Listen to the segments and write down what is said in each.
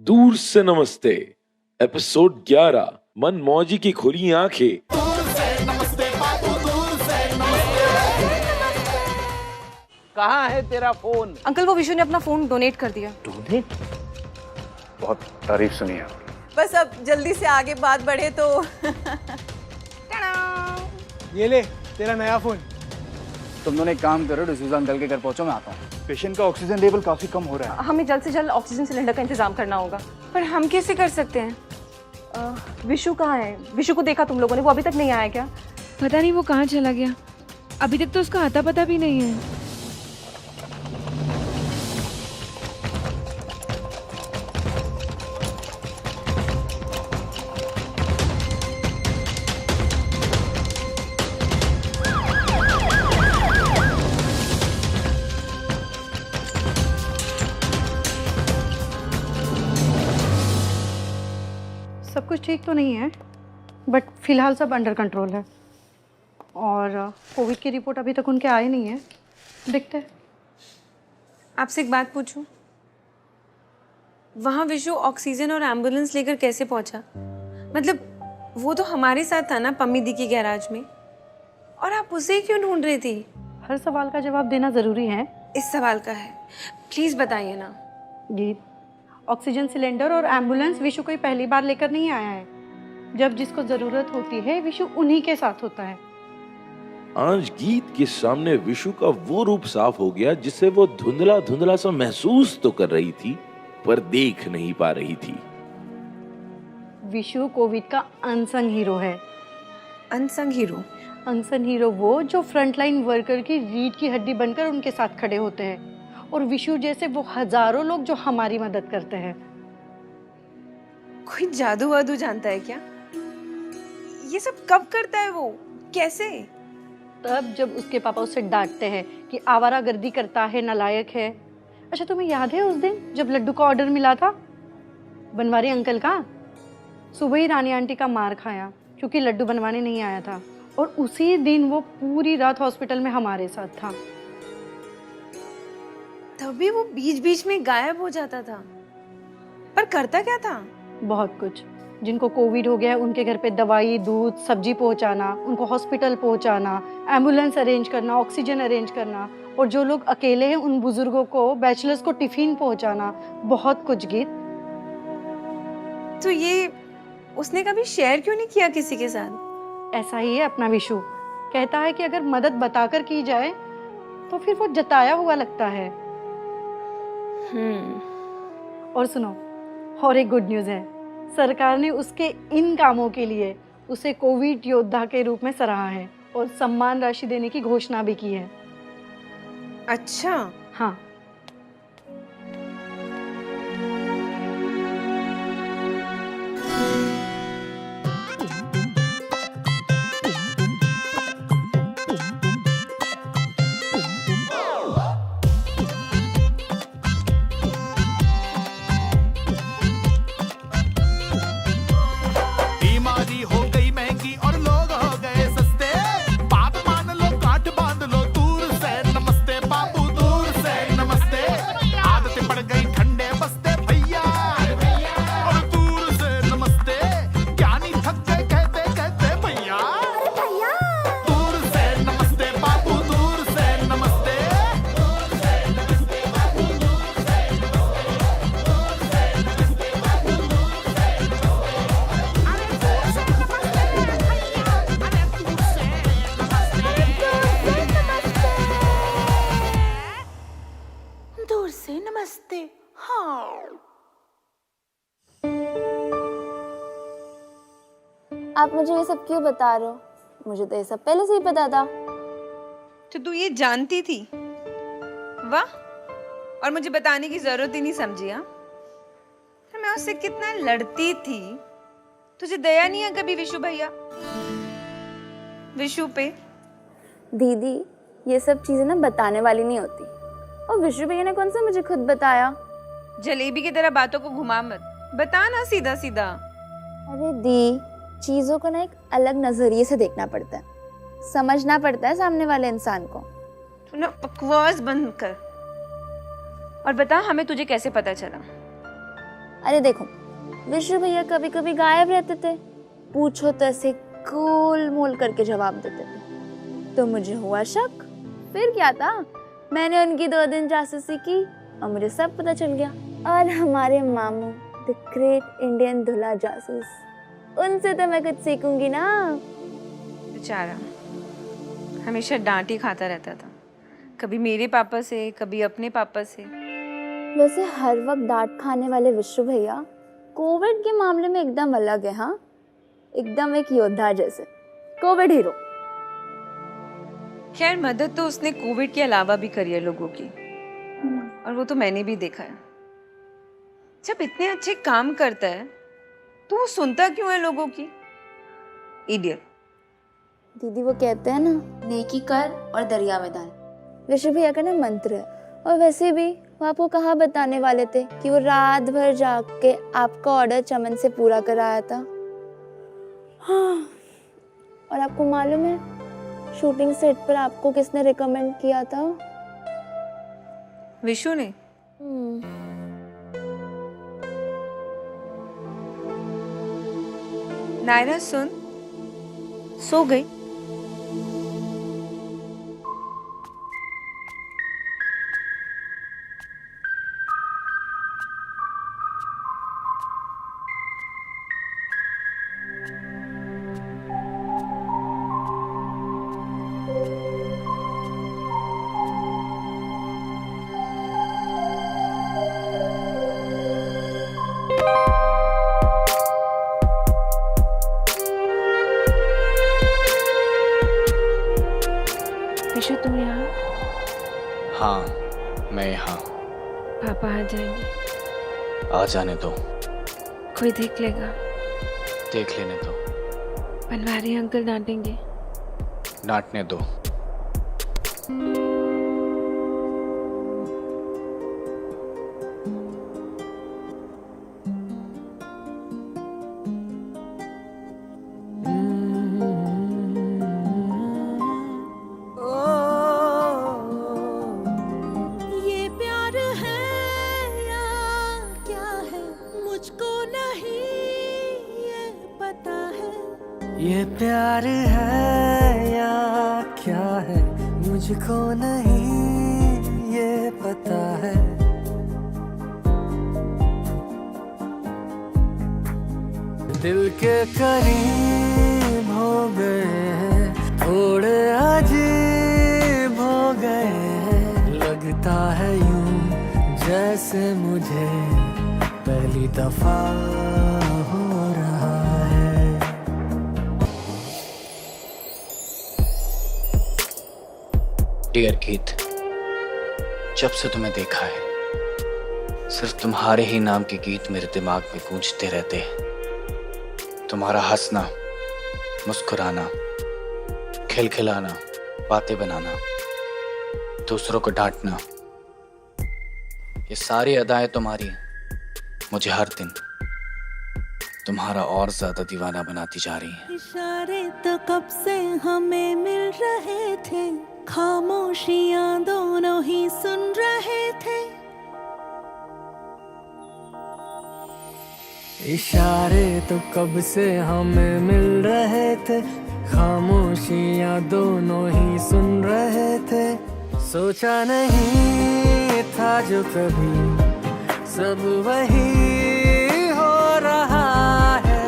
दूर से नमस्ते एपिसोड 11 मनमौजी की खुली आंखें। कहाँ है तेरा फोन? अंकल वो विशु ने अपना फोन डोनेट कर दिया। डोनेट? बहुत तारीफ सुनी है आपकी। बस अब जल्दी से आगे बात बढ़े तो ये ले तेरा नया फोन। तुम दोनों एक काम करो, डिसूजा अंकल के घर पहुंचो, मैं आता हूँ। पेशेंट का ऑक्सीजन लेवल काफी कम हो रहा है। हमें जल्द से जल्द ऑक्सीजन सिलेंडर का इंतजाम करना होगा। पर हम कैसे कर सकते हैं? विशु कहाँ है? विशु को देखा तुम लोगों ने? वो अभी तक नहीं आया क्या? पता नहीं वो कहाँ चला गया। अभी तक तो उसका आता पता भी नहीं है। सब कुछ ठीक तो नहीं है, बट फिलहाल सब अंडर कंट्रोल है। और कोविड की रिपोर्ट अभी तक उनके आई नहीं है। देखते हैं। आपसे एक बात पूछूं? वहाँ विशु ऑक्सीजन और एम्बुलेंस लेकर कैसे पहुंचा? मतलब वो तो हमारे साथ था ना पम्मी दी के गैराज में, और आप उसे क्यों ढूंढ रही थी? हर सवाल का जवाब देना ज़रूरी है। इस सवाल का है, प्लीज बताइए ना। गीत, ऑक्सीजन सिलेंडर और एम्बुलेंस विशु कोई पहली बार लेकर नहीं आया है। जब जिसको ज़रूरत होती है विशु उन्हीं के साथ होता है। आज गीत के सामने विशु का वो रूप साफ हो गया जिसे वो धुंधला धुंधला सा महसूस तो कर रही थी पर देख नहीं पा रही थी। विशु कोविड का अनसंग हीरो है। Unsung hero? अनसंग हीरो वो जो फ्रंटलाइन वर्कर की रीढ़ की हड्डी बनकर उनके साथ खड़े होते हैं, और विशु जैसे वो हजारों लोग जो हमारी मदद करते हैं। कोई जादू वादू जानता है क्या? ये सब कब करता है वो? कैसे? तब जब उसके पापा उसे डांटते हैं कि आवारागर्दी करता है, नालायक है। अच्छा, तुम्हें याद है उस दिन जब लड्डू का ऑर्डर मिला था बनवारी अंकल का? सुबह ही रानी आंटी का मार खाया क्योंकि लड्डू बनवाने नहीं आया था, और उसी दिन वो पूरी रात हॉस्पिटल में हमारे साथ था। तभी वो बीच बीच में गायब हो जाता था, पर करता क्या था? बहुत कुछ। जिनको कोविड हो गया है उनके घर पे दवाई, दूध, सब्जी पहुंचाना, उनको हॉस्पिटल पहुंचाना, एम्बुलेंस अरेंज करना, ऑक्सीजन अरेंज करना, और जो लोग अकेले हैं उन बुजुर्गों को, बैचलर्स को टिफिन पहुंचाना। बहुत कुछ गीत। तो ये उसने कभी शेयर क्यों नहीं किया किसी के साथ? ऐसा ही है अपना विशु। कहता है कि अगर मदद बताकर की जाए तो फिर वो जताया हुआ लगता है। और सुनो, और एक गुड न्यूज़ है। सरकार ने उसके इन कामों के लिए उसे कोविड योद्धा के रूप में सराहा है और सम्मान राशि देने की घोषणा भी की है। अच्छा। हाँ। बीमारी हो गई महंगी और लोग हो गए सस्ते। बात मान लो, गांठ बांध लो, दूर से नमस्ते बाबू, दूर से नमस्ते। आदतें पड़ गई ठंडे बस्ते भैया, और दूर से नमस्ते। ज्ञानी थक गए कहते कहते भैया, दूर से नमस्ते बाबू, दूर से नमस्ते। दूर से नमस्ते। हाँ। आप मुझे ये सब क्यों बता रहे हो? मुझे तो ये सब पहले से ही पता था। तो तू ये जानती थी? वाह। और मुझे बताने की जरूरत ही नहीं समझी? हाँ, मैं उससे कितना लड़ती थी। तुझे दया नहीं है कभी विशु भैया, विशु पे? दीदी, ये सब चीजें ना बताने वाली नहीं होती। और विशु भैया ने कौन सा मुझे खुद बताया? जलेबी की तरह बातों को घुमा मत, बता ना सीधा सीधा। अरे दी, चीजों को ना एक अलग नजरिए से देखना पड़ता है, समझना पड़ता है सामने वाले इंसान को। तू ना बकवास बंद कर और बता हमें तुझे कैसे पता चला? अरे देखो, विशु भैया कभी कभी गायब रहते थे, पूछो तो ऐसे गोल मोल करके जवाब देते थे। तो मुझे हुआ शक, फिर क्या था, मैंने उनकी 2 दिन जासूसी की और मुझे सब पता चल गया। और हमारे मामू द ग्रेट इंडियन दूल्हा जासूस, उनसे तो मैं कुछ सीखूंगी ना। बेचारा हमेशा डांट ही खाता रहता था, कभी मेरे पापा से, कभी अपने पापा से। वैसे हर वक्त डांट खाने वाले विशु भैया कोविड के मामले में एकदम अलग है। हाँ, एकदम एक योद्धा जैसे, कोविड हीरो। खैर मदद तो उसने कोविड के अलावा भी करी है लोगों की, और वो तो मैंने भी देखा है। जब इतने अच्छे काम करता है तो वो सुनता क्यों है लोगों की? इडियट। दीदी वो कहते हैं ना, नेकी कर और दरिया में डाल, विशु भैया का ना मंत्र है। और वैसे भी वो आपको कहाँ बताने वाले थे कि वो रात भर जाग के आपका ऑर्डर चमन से पूरा कराया था। हाँ, और आपको मालूम है शूटिंग सेट पर आपको किसने रिकमेंड किया था? विशु ने। नायरा सुन, सो गई? विशु तुम यहाँ? हाँ, मैं यहाँ। पापा आ जाएंगे। आ जाने दो, कोई देख लेगा। देख लेने दो, बनवारी अंकल डांटेंगे। डांटने दो। ये प्यार है या क्या है, मुझको नहीं ये पता है। ये प्यार है या क्या है, मुझको नहीं ये पता है। दिल के करीब हो गए हैं, थोड़े अजीब हो गए हैं। लगता है यूं जैसे मुझे पहली दफा हो रहा है। डियर गीत, जब से तुम्हें देखा है सिर्फ तुम्हारे ही नाम के गीत मेरे दिमाग में गूंजते रहते हैं। तुम्हारा हंसना, मुस्कुराना, खिलखिलाना, बातें बनाना, दूसरों को डांटना, ये सारी अदाएं तुम्हारी मुझे हर दिन तुम्हारा और ज्यादा दीवाना बनाती जा रही हैं। इशारे तो कब से हमें मिल रहे थे, खामोशियां दोनों ही सुन रहे थे। इशारे तो कब से हमें मिल रहे थे, खामोशियां दोनों ही सुन रहे थे। सोचा नहीं था जो कभी सब वही हो रहा है।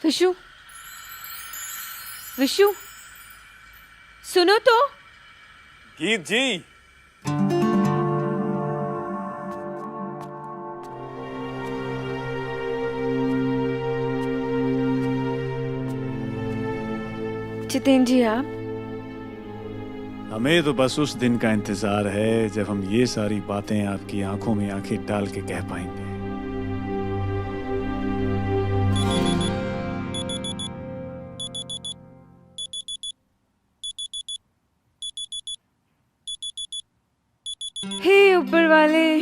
विशु, विशु, सुनो तो। गीत जी, जितेंद्र जी आप? हमें तो बस उस दिन का इंतजार है जब हम ये सारी बातें आपकी आंखों में आंखें डाल के कह पाएंगे। हे ऊपर वाले,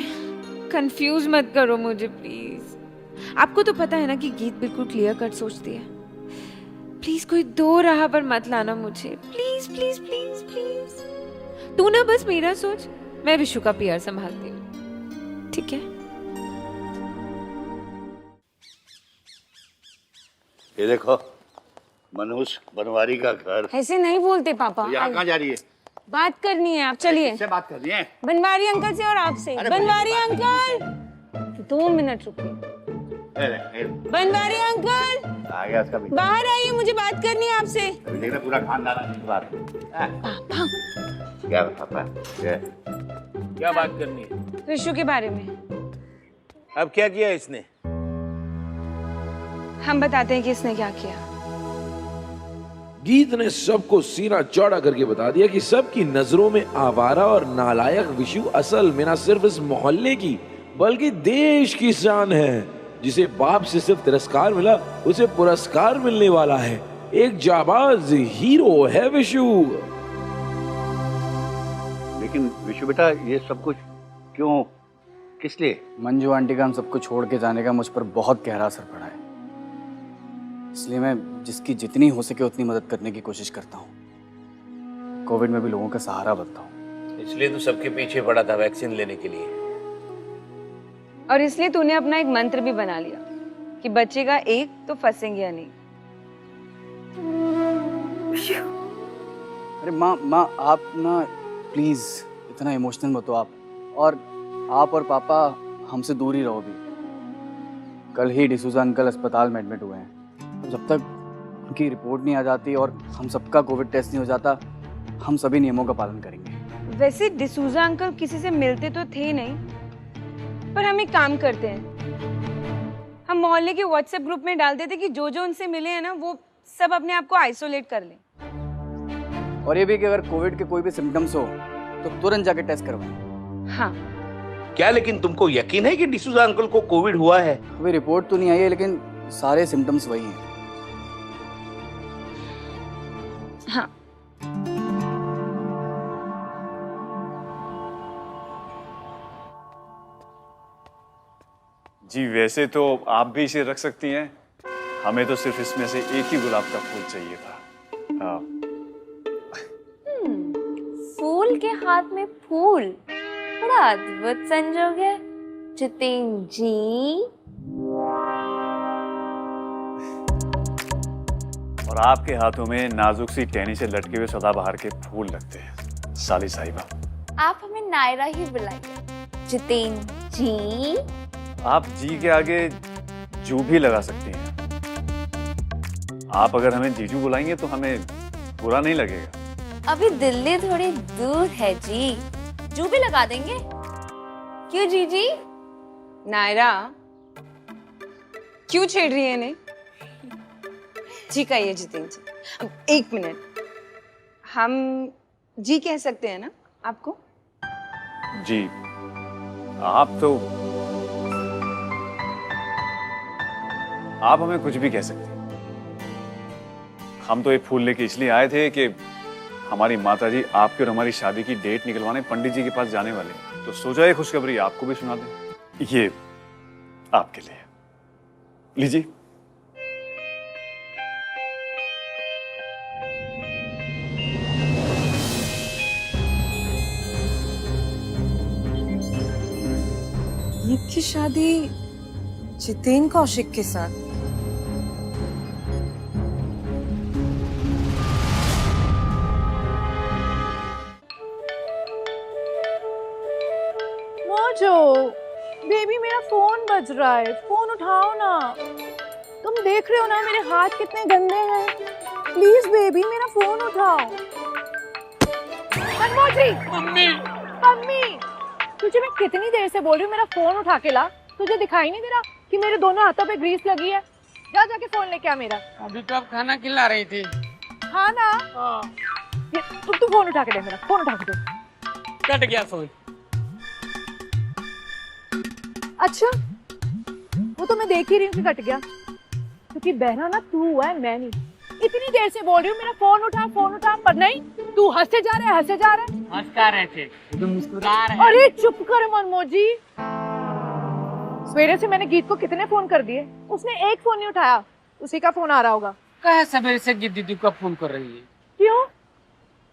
कंफ्यूज मत करो मुझे प्लीज। आपको तो पता है ना कि गीत बिल्कुल क्लियर कट सोचती है। प्लीज कोई दो राह पर मत लाना मुझे, प्लीज प्लीज प्लीज प्लीज। तू ना बस मेरा सोच, मैं विशु का पीआर संभालती हूँ, ठीक है? ये देखो, मनोज बनवारी का घर। ऐसे नहीं बोलते पापा। यहाँ कहाँ जा रही है? बात करनी है, आप चलिए। किससे बात करनी है? बनवारी अंकल से और आपसे। बनवारी अंकल 2 मिनट रुकिए। बनवारी अंकल आ गया उसका भी। बाहर आइए, मुझे बात करनी है आपसे। अभी देख रहे पूरा खानदान आ बात। पापा क्या पापा? क्या बात करनी है? विशु के बारे में। अब क्या किया इसने? हम बताते हैं कि इसने क्या किया। गीत ने सबको सीना चौड़ा करके बता दिया कि सबकी नजरों में आवारा और नालायक विशु असल में न सिर्फ इस मोहल्ले की बल्कि देश की शान है। जिसे बाप से सिर्फ तिरस्कार मिला, उसे पुरस्कार मिलने वाला है। एक जाबाज हीरो है विशु। लेकिन विशु बेटा, ये सब कुछ क्यों, किस लिए? मंजू आंटी का हम सबको छोड़ के जाने का मुझ पर बहुत गहरा असर पड़ा है, इसलिए मैं जिसकी जितनी हो सके उतनी मदद करने की कोशिश करता हूँ। कोविड में भी लोगों का सहारा बनता हूँ। इसलिए तू सबके पीछे पड़ा था वैक्सीन लेने के लिए। और इसलिए तूने अपना एक मंत्र भी बना लिया कि बचेगा एक तो फंसेंगे नहीं। अरे माँ आप ना प्लीज इतना इमोशनल मत हो आप। और पापा हमसे दूर ही रहो भी। कल ही डिसूजा अंकल अस्पताल में एडमिट हुए हैं। तो जब तक उनकी रिपोर्ट नहीं आ जाती और हम सबका कोविड टेस्ट नहीं हो जाता, हम सभी नियमों का पालन करेंगे। वैसे डिसूजा अंकल किसी से मिलते तो थे नहीं, पर हम एक काम करते हैं, हम मोहल्ले के व्हाट्सएप ग्रुप में डाल देते कि जो जो उनसे मिले हैं ना, वो सब अपने आप को आइसोलेट कर लें। और ये भी कि अगर कोविड के कोई भी सिम्टम्स हो तो तुरंत जाके टेस्ट करवाएं। हाँ। क्या लेकिन तुमको यकीन है कि डिसूजा अंकल को कोविड हुआ है? अभी रिपोर्ट तो नहीं आई है, लेकिन सारे सिम्टम्स वही हैं। हाँ। जी वैसे तो आप भी इसे रख सकती हैं, हमें तो सिर्फ इसमें से एक ही गुलाब का फूल चाहिए था। फूल के हाथ में फूल, बड़ा अद्भुत संजोग है जितेन जी। और आपके हाथों में नाजुक सी टहनी से लटके हुए सदाबहार के फूल लगते हैं साली साहिबा। आप हमें नायरा ही बुलाइए जितेन जी। आप जी के आगे जू भी लगा सकती हैं। आप अगर हमें जीजू बुलाएंगे तो हमें बुरा नहीं लगेगा। अभी दिल्ली थोड़ी दूर है जी, जू भी लगा देंगे। क्यों जीजी? नायरा क्यों छेड़ रही है इन्हें? ठीक है ये जितेन जी, अब 1 मिनट, हम जी कह सकते हैं ना आपको? जी आप हमें कुछ भी कह सकते हैं। हम तो एक फूल लेके इसलिए आए थे कि हमारी माताजी आपके और हमारी शादी की डेट निकलवाने पंडित जी के पास जाने वाले हैं, तो सोचा ये खुशखबरी आपको भी सुना दें। ये आपके लिए लीजिए। ईद की शादी जितेन कौशिक के साथ। मोजो बेबी, मेरा फोन बज रहा है, फोन उठाओ ना। तुम देख रहे हो ना मेरे हाथ कितने गंदे हैं। प्लीज बेबी मेरा फोन उठाओ। मनमोजी, मम्मी मम्मी, तुझे मैं कितनी देर से बोल रही हूँ मेरा फोन उठा के ला। तुझे दिखाई नहीं दे रहा कि मेरे दोनों हाथों पे ग्रीस लगी है? जा जाके फोन लेके आ मेरा। अभी तो आप खाना खिला रही थी। हाँ ना? तू फोन उठा के दे मेरा, फोन उठा के दे। कट गया फोन। अच्छा, वो तो मैं देख ही रही हूँ कि कट गया, क्योंकि बहना ना तू हुआ है, मैं नहीं। इतनी देर से बोल रही हूँ मेरा फोन उठा, पर नहीं, तू हंसे जा रहा है। हंसता रहे थे, तुम मुस्कुरा रहे। अरे चुप कर मनमोजी। सवेरे से मैंने गीत को कितने फोन कर दिए, उसने एक फोन नहीं उठाया। उसी का फोन आ रहा होगा। कहा सवेरे से दीदी को फोन कर रही है? क्यों?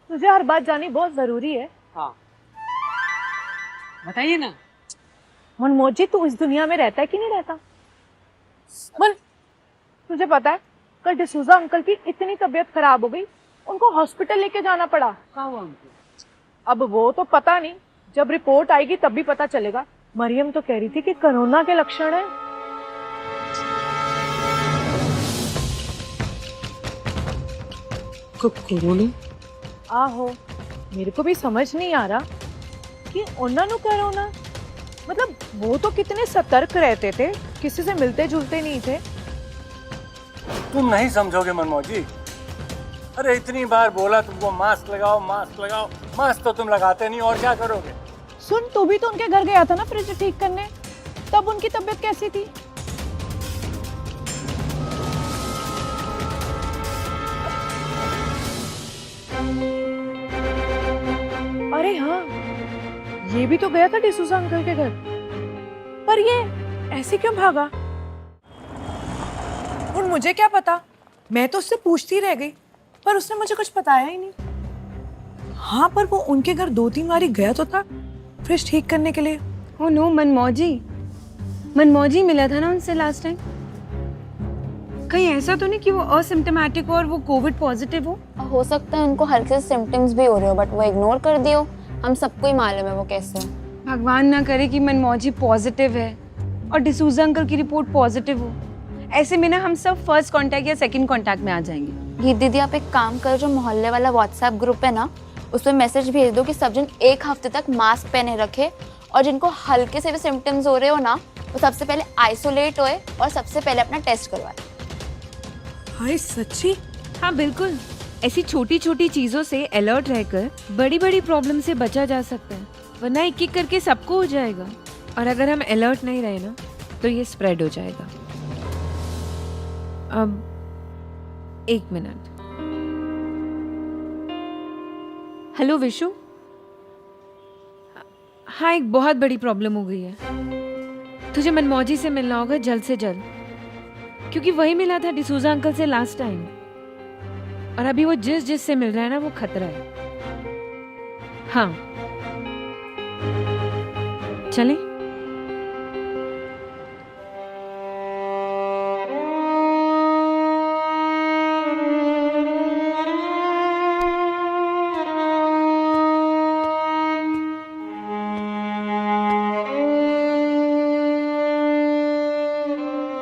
तुझे हर बात जाननी बहुत जरूरी है। हाँ बताइए ना। मनमोजी, तू इस दुनिया में रहता है कि नहीं रहता? बोल। तुझे पता है कल डिसूजा अंकल की इतनी तबीयत खराब हो गई, उनको हॉस्पिटल लेके जाना पड़ा। कहाँ हुआ उनको? अब वो तो पता नहीं, जब रिपोर्ट आएगी तब भी पता चलेगा। मरियम तो कह रही थी कि कोरोना के लक्षण है। कोरोना? आहो, मेरे को भी समझ नहीं आ रहा कि उन्होंने कोरोना, मतलब वो तो कितने सतर्क रहते थे, किसी से मिलते जुलते नहीं थे। तुम नहीं समझोगे मनमोजी। अरे इतनी बार बोला तुमको मास्क लगाओ, मास्क लगाओ, मास्क तो तुम लगाते नहीं, और क्या करोगे? सुन, तू भी तो उनके घर गया था ना फ्रिज ठीक करने, तब उनकी तबीयत कैसी थी? अरे हाँ, ये भी तो गया था डिसूजा अंकल के घर, पर ये ऐसे क्यों भागा? और मुझे क्या पता, मैं तो उससे पूछती रह गई, पर उसने मुझे कुछ बताया ही नहीं। हाँ, पर वो उनके घर 2-3 बार गया तो था फ्रिज ठीक करने के लिए। ओ नो, मनमोजी मिला था ना उनसे लास्ट टाइम। कहीं ऐसा तो नहीं कि वो असिम्प्टोमेटिक हो और वो कोविड पॉजिटिव हो सकता है उनको हल्के से सिम्टम्स भी हो रहे हो, बट वो इग्नोर कर दियो। हम सबको ही मालूम है वो कैसे है। भगवान ना करे कि मनमोजी पॉजिटिव है और डिसूजा अंकल की रिपोर्ट पॉजिटिव हो। ऐसे में ना हम सब फर्स्ट कांटेक्ट या सेकंड कांटेक्ट में आ जाएंगे। ये दीदी, आप एक काम करो, जो मोहल्ले वाला व्हाट्सएप ग्रुप है ना, उसमें मैसेज भेज दो कि सब जन 1 हफ्ते तक मास्क पहने रखे, और जिनको हल्के से भी सिम्टम्स हो रहे हो ना, वो सबसे पहले आइसोलेट होए और सबसे पहले अपना टेस्ट करवाए। हाय सच्ची? हाँ बिल्कुल, ऐसी छोटी छोटी चीजों से अलर्ट रहकर बड़ी बड़ी प्रॉब्लम से बचा जा सकता है, वरना एक एक करके सबको हो जाएगा। और अगर हम अलर्ट नहीं रहे ना, तो ये स्प्रेड हो जाएगा। अब 1 मिनट। हेलो विशु। हाँ, एक बहुत बड़ी प्रॉब्लम हो गई है। तुझे मनमोजी से मिलना होगा जल्द से जल्द, क्योंकि वही मिला था डिसूजा अंकल से लास्ट टाइम, और अभी वो जिस से मिल रहा है ना, वो खतरा है। हाँ चलें?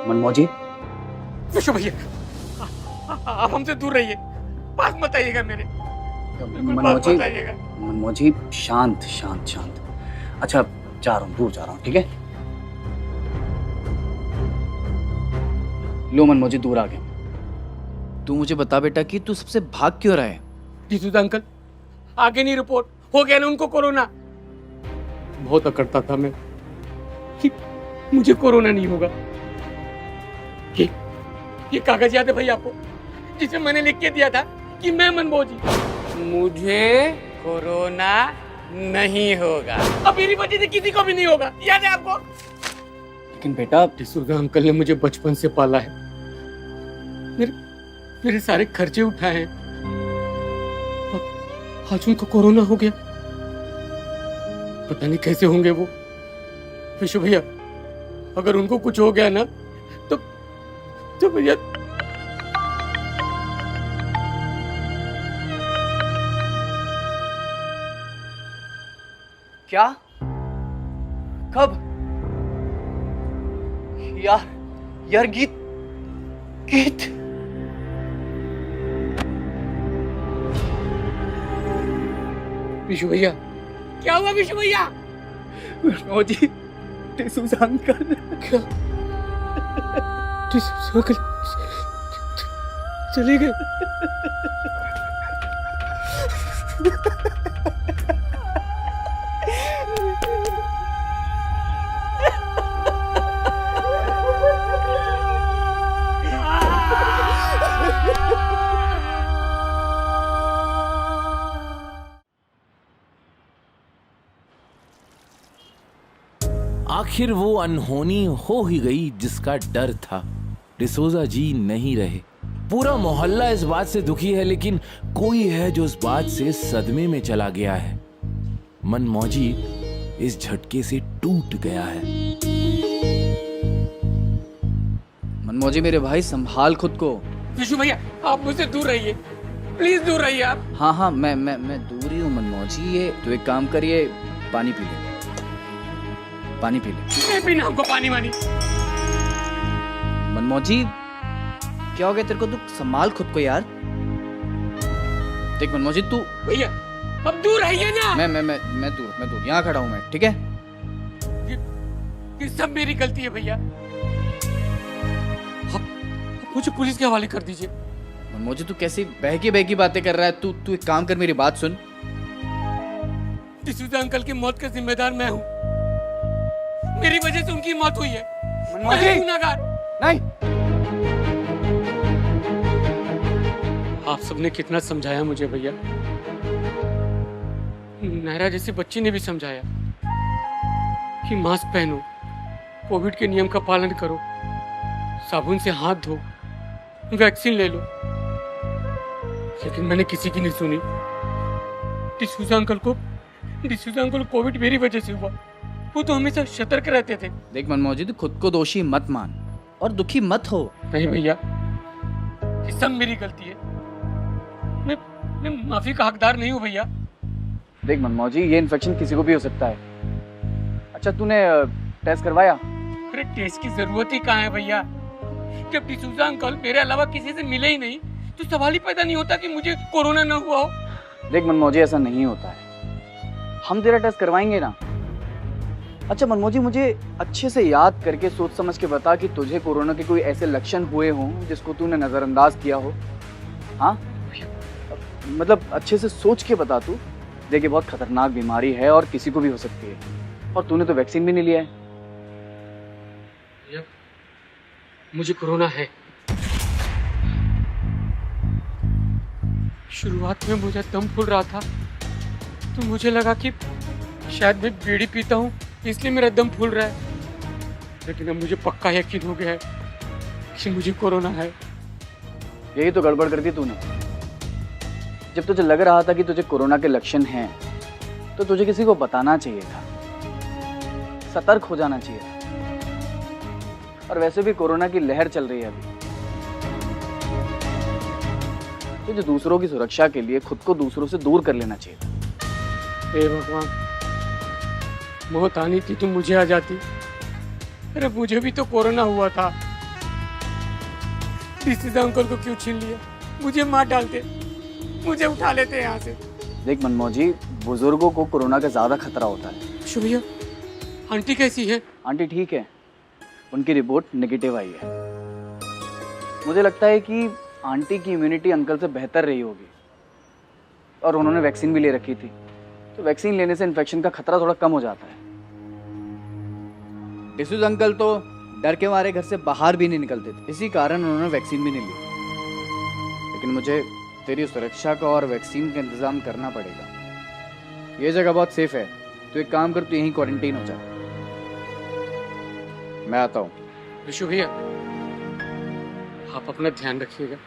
मनमोजी। विशु भैया, आप हमसे दूर रहिए, पास मत आइएगा मेरे। मनमोजी, मनमोजी शांत शांत शांत। अच्छा, जा रहा हूँ, दूर जा रहा हूँ, ठीक है? लो मनमोजी, दूर आ गया। तू मुझे बता बेटा कि तू सबसे भाग क्यों रहा है? डिसूजा अंकल, आगे नहीं रिपोर्ट हो गया ना उनको कोरोना। बहुत अकड़ता था मैं कि मुझे कोरोना नहीं होगा। ये कागज याद है भाई आपको, जिसे मैंने लिख के दिया था कि मैं मनमोजी, मुझे कोरोना नहीं होगा। अब मेरी वजह से किसी को भी नहीं होगा, याद है आपको? लेकिन बेटा, डिसूजा अंकल ने मुझे बचपन से पाला है, मेरे सारे खर्चे उठाए हैं। आज उनको कोरोना हो गया, पता नहीं कैसे होंगे वो। विशु भैया, अगर उनको कुछ हो गया ना, तो भैया क्या? कब? यार गीत विशु भैया, क्या हुआ विशु भैया? मनमोजी, डिसूजा अंकल। क्या? डिसूजा अंकल चले गए? आखिर वो अनहोनी हो ही गई जिसका डर था। डिसूजा जी नहीं रहे, पूरा मोहल्ला इस बात से दुखी है, लेकिन कोई है जो इस बात से सदमे में चला गया है। मनमौजी इस झटके से टूट गया है। मनमौजी मेरे भाई, संभाल खुद को। विशु भैया, आप मुझसे दूर रहिए, प्लीज दूर रहिए आप। हाँ हाँ, मैं दूर ही हूँ मनमौजी। ये तो एक काम करिए, पानी पी ले, पानी पी ले। मैं पीना हमको पानी वानी। मनमौजी क्या हो गया तेरे को? तू संभाल खुद को यार। देख मनमौजी, तू भैया अब दूर रहिए ना। मैं दूर यहाँ खड़ा हूँ मैं, ठीक है? ये सब मेरी गलती है भैया, आप मुझे पुलिस के हवाले कर दीजिए। मनमौजी तू कैसी बहकी बातें कर रहा है? तू एक काम कर, मेरी बात सुन। डिसूजा अंकल की मौत का जिम्मेदार मैं हूँ, मेरी वजह से उनकी मौत हुई है। मैं गुनहगार नहीं। आप सबने कितना समझाया मुझे भैया, नायरा जैसी बच्ची ने भी समझाया कि मास्क पहनो, कोविड के नियम का पालन करो, साबुन से हाथ धो, वैक्सीन ले लो, लेकिन मैंने किसी की नहीं सुनी। डिसूजा अंकल कोविड मेरी वजह से हुआ, वो तो हमेशा सतर्क रहते थे। देख मनमौजी, तू खुद को दोषी मत मान और दुखी मत हो। नहीं भैया, ये सब मेरी गलती है, मैं माफी का हकदार नहीं हूँ भैया। देख मनमौजी, ये इन्फेक्शन किसी को भी हो सकता है। अच्छा तूने टेस्ट करवाया? अरे टेस्ट की जरूरत ही कहाँ है भैया, जब डिसूजा अंकल मेरे अलावा किसी से मिले ही नहीं तो सवाल ही पैदा नहीं होता कि मुझे कोरोना ना हुआ हो। देख मनमौजी, ऐसा नहीं होता है, हम तेरा टेस्ट करवाएंगे ना। अच्छा मनमौजी, मुझे अच्छे से याद करके सोच समझ के बता कि तुझे कोरोना के कोई ऐसे लक्षण हुए हों जिसको तूने नजरअंदाज किया हो। हाँ मतलब अच्छे से सोच के बता तू। देखिए बहुत खतरनाक बीमारी है और किसी को भी हो सकती है, और तूने तो वैक्सीन भी नहीं लिया है। मुझे कोरोना है। शुरुआत में मुझे दम फूल रहा था तो मुझे लगा कि शायद मैं बीड़ी पीता हूँ इसलिए मेरा दम फूल रहा है, लेकिन अब मुझे पक्का यकीन हो गया है कि मुझे कोरोना है। यही तो गड़बड़ कर दी तूने। जब तुझे लग रहा था कि तुझे कोरोना के लक्षण हैं तो तुझे किसी को बताना चाहिए था, सतर्क हो जाना चाहिए था। और वैसे भी कोरोना की लहर चल रही है अभी, तुझे दूसरों की सुरक्षा के लिए खुद को दूसरों से दूर कर लेना चाहिए था। हे भगवान, मौत आनी थी तो मुझे आ जाती, अरे मुझे भी तो कोरोना हुआ था। डिसूजा अंकल को क्यों छीन लिया? मुझे मार डालते, मुझे उठा लेते यहाँ से। देख मनमौजी, बुजुर्गों को कोरोना का ज्यादा खतरा होता है। शुभैया, आंटी कैसी है? आंटी ठीक है, उनकी रिपोर्ट नेगेटिव आई है। मुझे लगता है कि आंटी की इम्यूनिटी अंकल से बेहतर रही होगी, और उन्होंने वैक्सीन भी ले रखी थी, तो वैक्सीन लेने से इन्फेक्शन का खतरा थोड़ा कम हो जाता है। डिसूजा अंकल तो डर के मारे घर से बाहर भी नहीं निकलते थे, इसी कारण उन्होंने वैक्सीन भी नहीं ली। लेकिन मुझे तेरी सुरक्षा का और वैक्सीन का इंतजाम करना पड़ेगा। ये जगह बहुत सेफ है, तो एक काम कर, तू यहीं क्वारंटीन हो जा, मैं आता हूँ। विशु भैया, आप अपना ध्यान रखिएगा।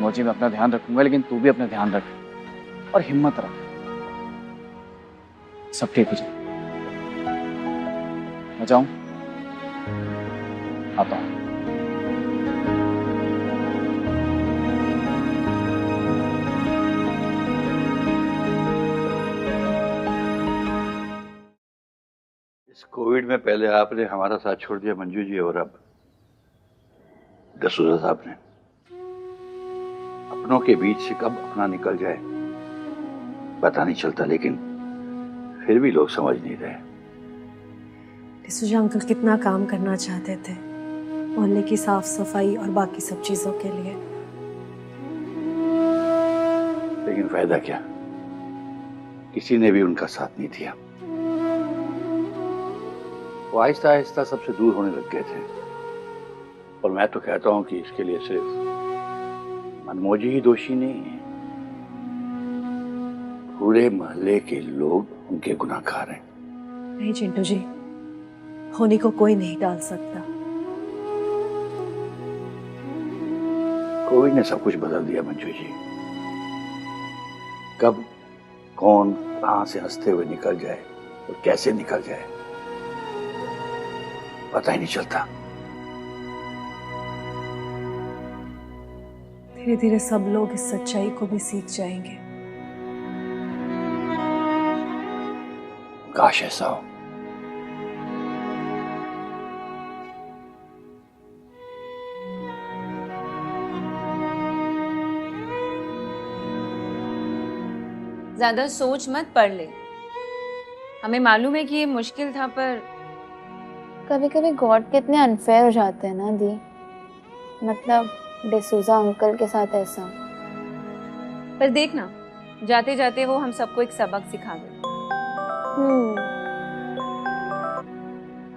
मौजी, मैं अपना ध्यान रखूंगा, लेकिन तू भी अपना ध्यान रख और हिम्मत रख, सब ठीक हो जाए। मैं जाऊं? आता हूं। इस कोविड में पहले आपने हमारा साथ छोड़ दिया मंजू जी, और अब डिसूजा साहब ने। अपनों के बीच से कब अपना निकल जाए पता नहीं चलता, लेकिन फिर भी लोग समझ नहीं रहे। डिसूजा अंकल कितना काम करना चाहते थे मोहल्ले की साफ सफाई और बाकी सब चीजों के लिए, लेकिन फायदा क्या, किसी ने भी उनका साथ नहीं दिया। वो आहिस्ता आहिस्ता सबसे दूर होने लग गए थे, और मैं तो कहता हूं कि इसके लिए सिर्फ मनमौजी ही दोषी नहीं है, पूरे मोहल्ले के लोग उनके गुनाहगार हैं। नहीं चिंटू जी, होनी को कोई नहीं डाल सकता। कोविड ने सब कुछ बदल दिया मंजू जी। कब कौन कहां से हंसते हुए निकल जाए और कैसे निकल जाए पता ही नहीं चलता। धीरे धीरे सब लोग इस सच्चाई को भी सीख जाएंगे। काश ऐसा हो। ज्यादा सोच मत, पढ़ ले। हमें मालूम है कि ये मुश्किल था, पर कभी कभी गॉड कितने अनफेयर हो जाते हैं ना दी। मतलब डिसूजा अंकल के साथ ऐसा। पर देखना, जाते जाते वो हम सबको एक सबक सिखा गए।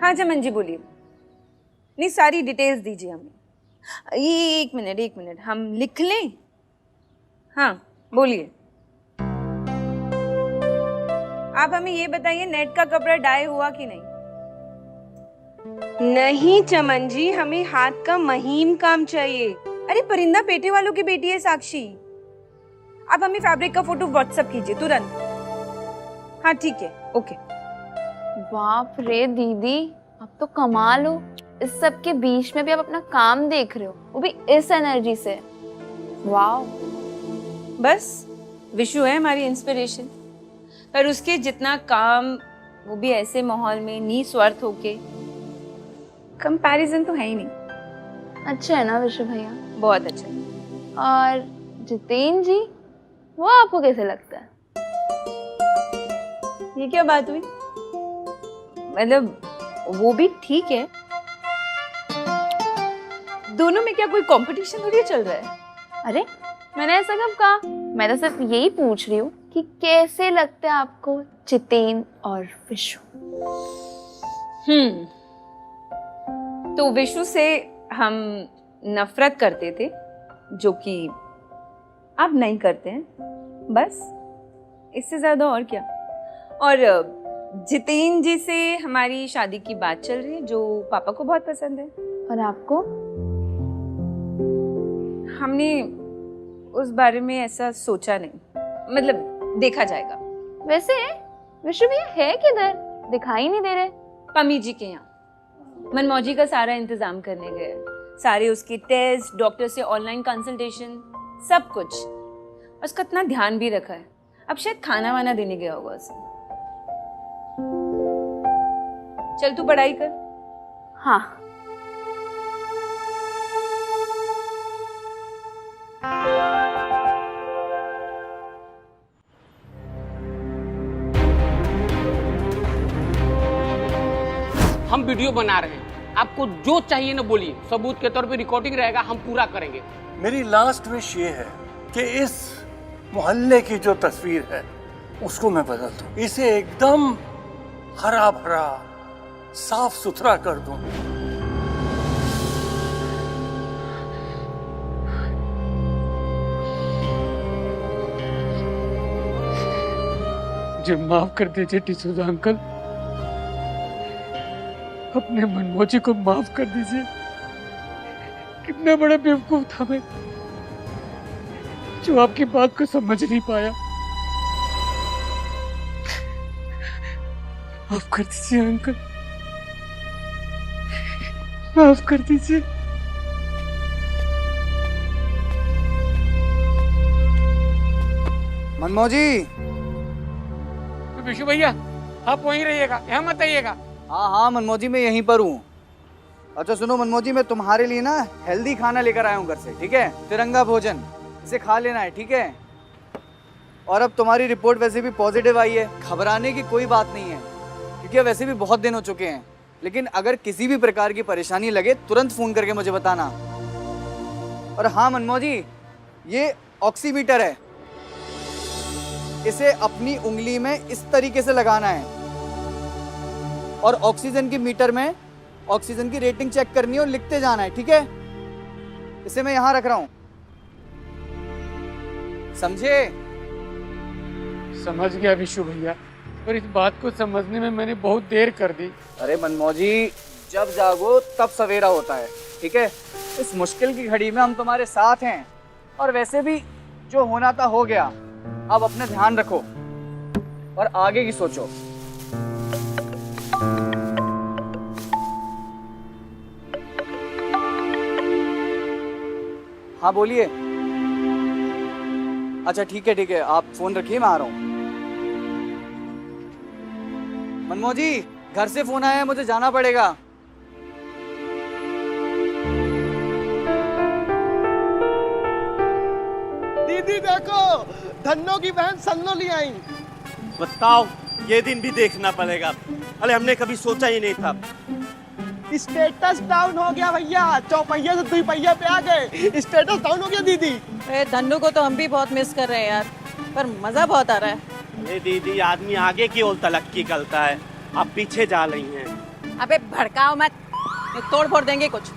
हाँ चमन जी बोलिए। नहीं, सारी डिटेल्स दीजिए हमें। ये एक मिनट हम लिख लें। हाँ बोलिए। आप हमें ये बताइए, नेट का कपड़ा डाई हुआ कि नहीं? नहीं चमन जी, हमें हाथ का महीन काम चाहिए। अरे परिंदा पेटे वालों की बेटी है साक्षी। आप हमें फैब्रिक का फोटो व्हाट्सएप कीजिए तुरंत। हाँ ठीक है, ओके। बाप रे दीदी, अब तो कमाल हो। इस सब के बीच में भी आप अपना काम देख रहे हो, वो भी इस एनर्जी से। वाह। बस विशु है हमारी इंस्पिरेशन, पर उसके जितना काम, वो भी ऐसे माहौल में निस्वार्थ होके। कंपैरिजन तो है ही नहीं। अच्छा है ना विशु भैया? बहुत अच्छा। और जितेन जी, वो आपको कैसे लगता है? ये क्या बात हुई? मतलब वो भी ठीक है। दोनों में क्या कोई कंपटीशन थोड़ी चल रहा है? अरे मैंने ऐसा कब कहा? मैं तो सिर्फ यही पूछ रही हूँ कि कैसे लगते हैं आपको जितेन और विशु। तो विशु से हम नफरत करते थे, जो कि अब नहीं करते हैं। बस इससे ज्यादा और क्या। और जितेन जी से हमारी शादी की बात चल रही है, जो पापा को बहुत पसंद है। और आपको? हमने उस बारे में ऐसा सोचा नहीं, मतलब देखा जाएगा। वैसे विशु भैया है किधर? दिखाई नहीं दे रहे। पम्मी जी के यहाँ मनमौजी का सारा इंतजाम करने गए। सारे उसके टेस्ट, डॉक्टर से ऑनलाइन कंसल्टेशन, सब कुछ। उसका इतना ध्यान भी रखा है। अब शायद खाना वाना देने गया होगा उसे। चल तू पढ़ाई कर। हाँ। हम वीडियो बना रहे हैं, आपको जो चाहिए ना बोलिए, सबूत के तौर पे रिकॉर्डिंग रहेगा, हम पूरा करेंगे। मेरी लास्ट विश ये है कि इस मोहल्ले की जो तस्वीर है उसको मैं बदल दूं, इसे एकदम हरा भरा साफ सुथरा कर दूं। मुझे माफ कर दीजिए डिसूजा अंकल, अपने मनमौजी को माफ कर दीजिए। कितना बड़ा बेवकूफ था मैं, जो आपकी बात को समझ नहीं पाया। माफ कर दीजिए अंकल, माफ कर दीजिए। मनमौजी। विशु भैया आप वहीं रहिएगा, यहाँ मत आइएगा। हाँ हाँ मनमौजी, मैं यहीं पर हूँ। अच्छा सुनो मनमौजी, मैं तुम्हारे लिए ना हेल्दी खाना लेकर आया हूँ घर से, ठीक है? तिरंगा भोजन, इसे खा लेना है, ठीक है? और अब तुम्हारी रिपोर्ट वैसे भी पॉजिटिव आई है, घबराने की कोई बात नहीं है, क्योंकि वैसे भी बहुत दिन हो चुके हैं। लेकिन अगर किसी भी प्रकार की परेशानी लगे तुरंत फ़ोन करके मुझे बताना। और हाँ मनमौजी, ये ऑक्सीमीटर है, इसे अपनी उंगली में इस तरीके से लगाना है और ऑक्सीजन की मीटर में ऑक्सीजन की रेटिंग चेक करनी है और लिखते जाना है, ठीक है? इसे मैं यहां रख रहा हूं, समझे? समझ गया विशु भैया, पर इस बात को समझने में मैंने बहुत देर कर दी। अरे मनमौजी, जब जागो तब सवेरा होता है। ठीक है? इस मुश्किल की घड़ी में हम तुम्हारे साथ हैं। और वैसे भी जो होना था हो गया। अब अपने ध्यान रखो और आगे की सोचो। हाँ बोलिए। अच्छा ठीक है, आप फोन रखिए, मैं आ रहा हूँ। मनमोह जी, घर से फोन आया है, मुझे जाना पड़ेगा। दीदी देखो, धन्नो की बहन सन्नो ले आई। बताओ, ये दिन भी देखना पड़ेगा। अरे हमने कभी सोचा ही नहीं था। स्टेटस डाउन हो गया भैया, चौपहिया से दुपहिया पे आ गए। स्टेटस डाउन हो गया दीदी। धन्नो को तो हम भी बहुत मिस कर रहे हैं यार, पर मजा बहुत आ रहा है। अरे दीदी, आदमी आगे की ओर तरक्की करता है, आप पीछे जा रही हैं। अबे भड़काओ मत, तोड़ फोड़ देंगे कुछ।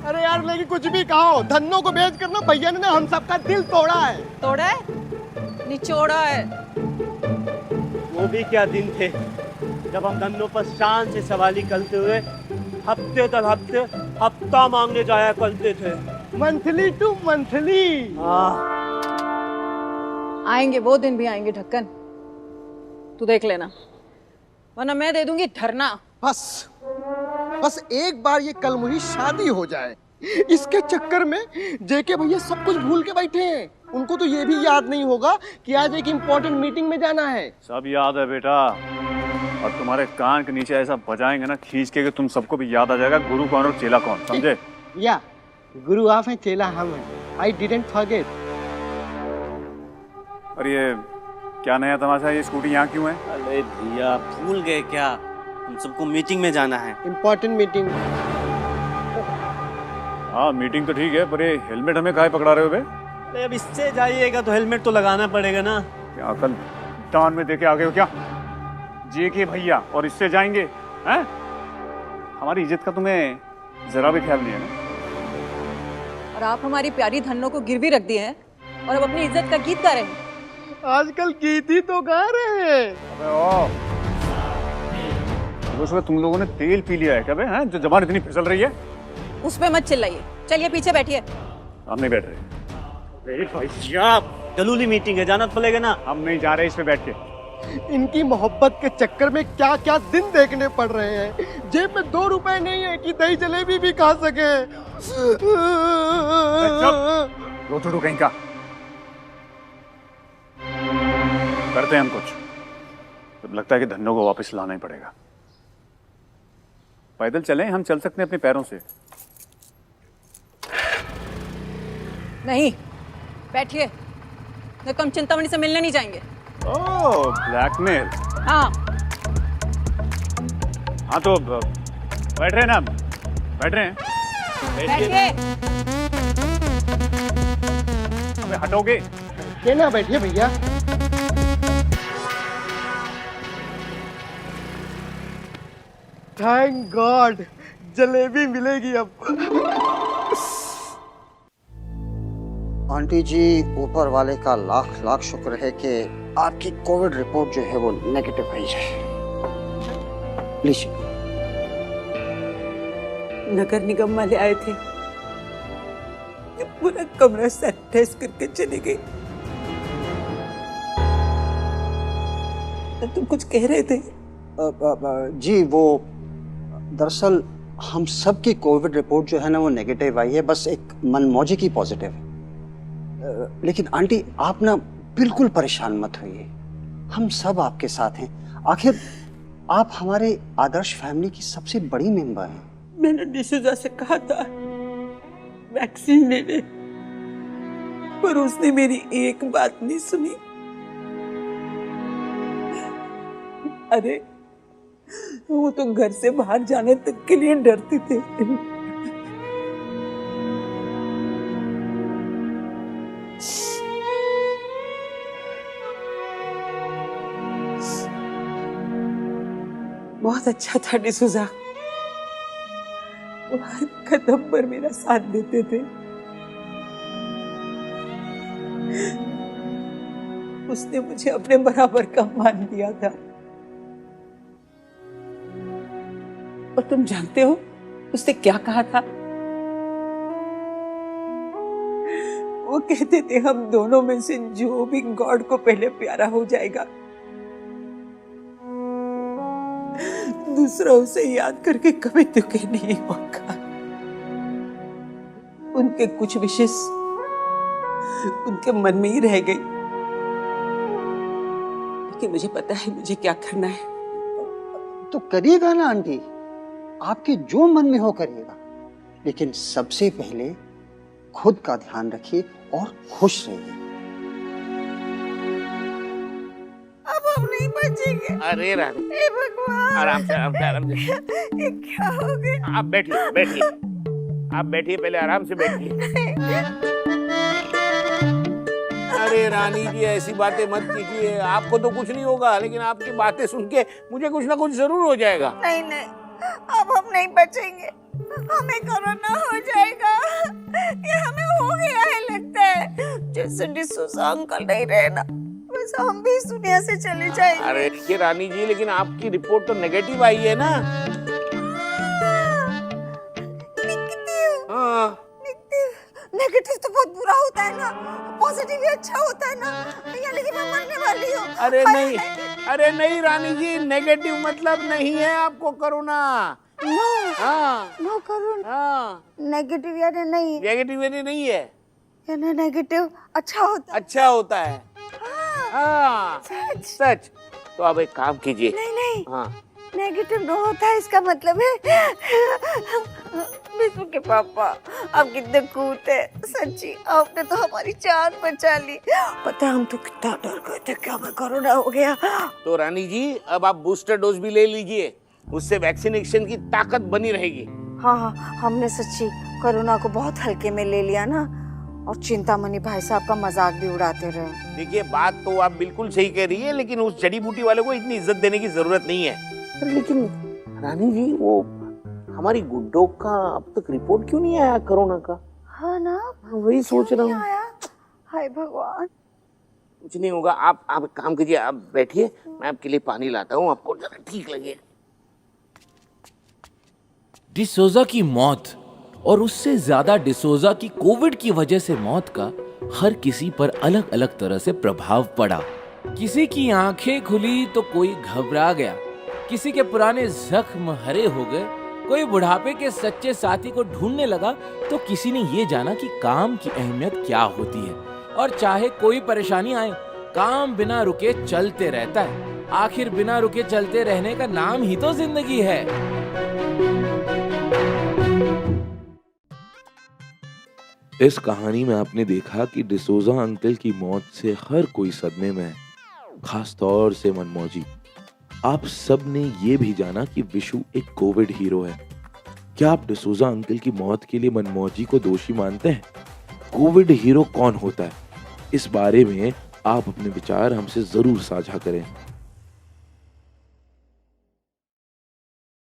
अरे यार लेकिन कुछ भी कहो, धन्नो को बेच कर ना भैया ने हम सबका दिल तोड़ा है। तोड़ा है? निचोड़ा है। वो भी क्या दिन थे जब हम धन्नो पर शान से सवारी करते हुए हफ्ते दर हफ्ते हफ्ता मांगने जाया करते थे। Monthly to monthly. आएंगे वो दिन भी आएंगे ढक्कन, तू देख लेना, वरना मैं दे दूंगी धरना। बस एक बार ये कल मुही शादी हो जाए। इसके चक्कर में जेके भैया सब कुछ भूल के बैठे हैं। उनको तो ये भी याद नहीं होगा कि आज एक इम्पोर्टेंट मीटिंग में जाना है। सब याद है बेटा, और तुम्हारे कान के नीचे ऐसा बजाएंगे ना खींच के कि तुम सबको भी याद आ जाएगा गुरु कौन और चेला कौन, समझे? या गुरु आप हैं, चेला हम हैं। I didn't forget. और ये क्या नया तमाशा, ये स्कूटी यहाँ क्यों है? अरे भैया भूल गए क्या, हम सबको मीटिंग में जाना है। Important meeting. हाँ मीटिंग तो ठीक है, पर ये हेलमेट हमें काहे पकड़ा रहे हो बे? अरे अब इससे जाइएगा तो हेलमेट तो लगाना पड़ेगा ना। क्या कल दान में देके आ गए हो क्या? जेके भैया और इससे जाएंगे हैं? हमारी इज्जत का तुम्हें जरा भी ख्याल नहीं है ना? और आप हमारी प्यारी धन्नो को गिरवी रख दिए हैं और अब अपनी इज्जत का गीत गा रहे हैं। आजकल गीत ही तो गा रहे हैं। अबे ओ, तुम लोगों ने तेल पी लिया है क्या बे? हैं जो जबान इतनी फिसल रही है? उस पे मत चिल्लाइए, चलिए पीछे बैठिए। हम नहीं बैठ रहे। भैया जरूरी मीटिंग है, जाना पड़ेगा ना। हम नहीं जा रहे इस पे बैठ के। इनकी मोहब्बत के चक्कर में क्या क्या दिन देखने पड़ रहे हैं। जेब में 2 रुपए नहीं है कि दही जलेबी भी खा सके। रोतड़ू कहीं का। करते हैं हम कुछ। जब लगता है कि धन्नो को वापस लाना ही पड़ेगा। पैदल चलें, हम चल सकते हैं अपने पैरों से। नहीं, बैठिए, नहीं तो हम चिंतामणि से मिलने नहीं जाएंगे। ओह, ब्लैकमेल। हाँ। हाँ तो बैठ रहे हैं ना, बैठ रहे हैं। बैठिए। अबे हटोगे? ये ना बैठिए भैया। थैंक गॉड, जलेबी मिलेगी अब। आंटी जी, ऊपर वाले का लाख लाख शुक्र है कि आपकी कोविड रिपोर्ट जो है वो नेगेटिव आई है। प्लीज। नगर निगम वाले आए थे, ये पूरा कमरा सैनिटाइज करके चले गए। तुम कुछ कह रहे थे? जी वो दरअसल हम सब की कोविड रिपोर्ट जो है ना वो नेगेटिव आई है, बस एक मनमौजी की पॉजिटिव है। लेकिन आंटी आप ना बिल्कुल परेशान मत होइए, हम सब आपके साथ हैं। आखिर आप हमारे आदर्श फैमिली की सबसे बड़ी मेंबर हैं। मैंने डिसूजा से कहा था वैक्सीन ले ले, पर उसने मेरी एक बात नहीं सुनी। अरे वो तो घर से बाहर जाने तक के लिए डरते थे। बहुत अच्छा था डिसूजा, वो हर कदम पर मेरा साथ देते थे। उसने मुझे अपने बराबर का मान दिया था। और तुम जानते हो उसने क्या कहा था? वो कहते थे हम दोनों में से जो भी गॉड को पहले प्यारा हो जाएगा दूसरा उसे याद करके कभी दुखी नहीं होगा। उनके कुछ विशेष उनके मन में ही रह गई, लेकिन मुझे पता है मुझे क्या करना है। तो करिएगा ना आंटी, आपके जो मन में हो करिएगा, लेकिन सबसे पहले खुद का ध्यान रखिए और खुश रहिए। अब हम नहीं बचेंगे। अरे रानी, हे भगवान, आराम से आराम से आराम से। ये क्या हो गया? आप बैठिए बैठिए, आप बैठिए, पहले आराम से बैठिए। अरे रानी जी, ऐसी बातें मत कीजिए। आपको तो कुछ नहीं होगा, लेकिन आपकी बातें सुन के मुझे कुछ ना कुछ जरूर हो जाएगा। नहीं नहीं, अब हम नहीं बचेंगे, हमें कोरोना हो जाएगा। ये हमें हो गया है लगता है। जैसे डिसूजा अंकल नहीं रहे ना, वैसे हम भी इस दुनिया से चले जाएंगे। अरे देखिए रानी जी, लेकिन आपकी रिपोर्ट तो नेगेटिव आई है ना। हाँ, नेगेटिव तो बहुत बुरा होता है ना, पॉजिटिव भी अच्छा होता है ना। यानी कि मैं मरने वाली हूँ। अरे नहीं, अरे नहीं रानी जी, नेगेटिव मतलब नहीं है आपको कोरोना। नो, हाँ, नो कोरोना। हाँ, नेगेटिव यानी नहीं, नेगेटिव यानी नहीं है, यानी नेगेटिव अच्छा होता है। अच्छा होता है। हाँ, सच। तो आप एक काम कीजिए। नहीं नहीं, हाँ, नेगेटिव न होता है, इसका मतलब है विशु के पापा आप कितने कूट है। सच्ची, आपने तो हमारी जान बचा ली। पता है हम तो कितना डर गए थे कि हमें कोरोना हो गया। तो रानी जी, अब आप बूस्टर डोज भी ले लीजिए, उससे वैक्सीनेशन की ताकत बनी रहेगी। हाँ हाँ, हमने सच्ची कोरोना को बहुत हल्के में ले लिया ना, और चिंतामणि भाई साहब का मजाक भी उड़ाते रहे। देखिए, बात तो आप बिल्कुल सही कह रही है, लेकिन उस जड़ी बूटी वाले को इतनी इज्जत देने की जरूरत नहीं है। अरे लेकिन रानी जी, वो हमारी गुड्डो का अब तक रिपोर्ट क्यों नहीं आया कोरोना का? हाँ ना, वही सोच रहा हूँ। हाय भगवान। कुछ नहीं होगा, आप एक काम कीजिए, आप बैठिए, मैं आपके लिए पानी लाता हूँ, आपको जरा ठीक लगे। डिसोजा की मौत और उससे ज्यादा डिसोजा की कोविड की वजह से मौत का हर किसी पर अलग अलग तरह से प्रभाव पड़ा। किसी की आंखें खुली तो कोई घबरा गया, किसी के पुराने जख्म हरे हो गए, कोई बुढ़ापे के सच्चे साथी को ढूंढने लगा, तो किसी ने ये जाना कि काम की अहमियत क्या होती है। और चाहे कोई परेशानी आए, काम बिना रुके चलते रहता है। आखिर बिना रुके चलते रहने का नाम ही तो जिंदगी है। इस कहानी में आपने देखा कि डिसोजा अंकल की मौत से हर कोई सदमे में है, खास तौर से मनमौजी। आप सब ने ये भी जाना कि विशु एक कोविड हीरो है। क्या आप डिसोजा अंकल की मौत के लिए मनमौजी को दोषी मानते हैं? कोविड हीरो कौन होता है? इस बारे में आप अपने विचार हमसे जरूर साझा करें।